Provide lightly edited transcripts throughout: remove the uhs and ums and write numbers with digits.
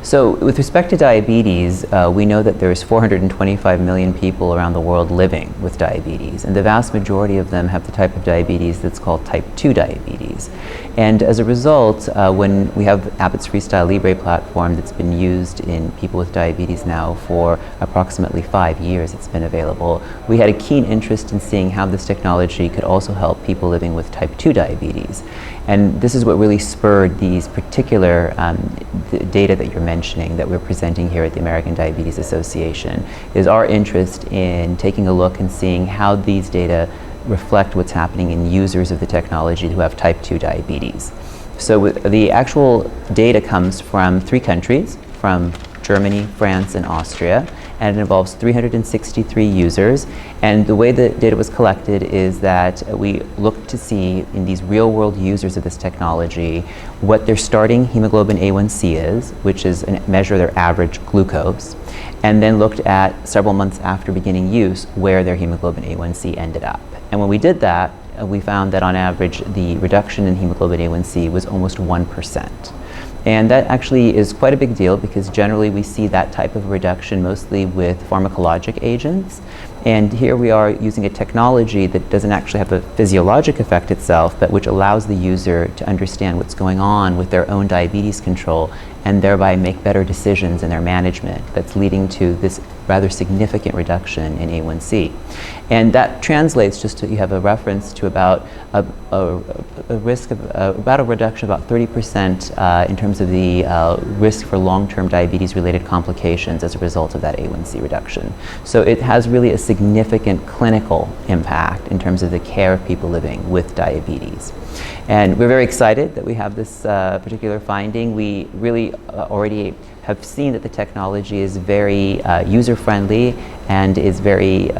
So with respect to diabetes, we know that there's 425 million people around the world living with diabetes, and the vast majority of them have the type of diabetes that's called type 2 diabetes. And as a result, when we have Abbott's FreeStyle Libre platform that's been used in people with diabetes now for approximately 5 years, it's been available, we had a keen interest in seeing how this technology could also help people living with type 2 diabetes. And this is what really spurred these particular data that you're mentioning that we're presenting here at the American Diabetes Association, is our interest in taking a look and seeing how these data reflect what's happening in users of the technology who have type 2 diabetes. So the actual data comes from 3 countries, from Germany, France, and Austria, and it involves 363 users. And the way the data was collected is that we looked to see in these real-world users of this technology what their starting hemoglobin A1c is, which is a measure of their average glucose, and then looked at several months after beginning use where their hemoglobin A1c ended up. And when we did that, we found that on average the reduction in hemoglobin A1c was almost 1%. And that actually is quite a big deal because generally we see that type of reduction mostly with pharmacologic agents. And here we are using a technology that doesn't actually have a physiologic effect itself, but which allows the user to understand what's going on with their own diabetes control and thereby make better decisions in their management that's leading to this rather significant reduction in A1c. And that translates, just to you have a reference to about a risk of about a reduction of about 30% in terms of the risk for long-term diabetes-related complications as a result of that A1c reduction. So it has really a significant clinical impact in terms of the care of people living with diabetes. And we're very excited that we have this particular finding. We really already have seen that the technology is very user-friendly and is very,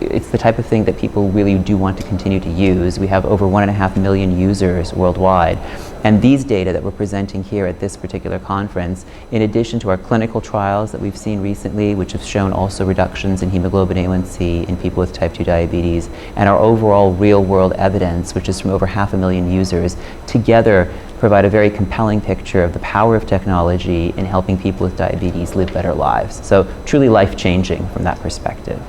it's the type of thing that people really do want to continue to use. We have over 1.5 million users worldwide. And these data that we're presenting here at this particular conference, in addition to our clinical trials that we've seen recently, which have shown also reductions in hemoglobin A1c in people with type 2 diabetes, and our overall real-world evidence, which is from over 500,000 users, together provide a very compelling picture of the power of technology in helping people with diabetes live better lives. So truly life-changing from that perspective.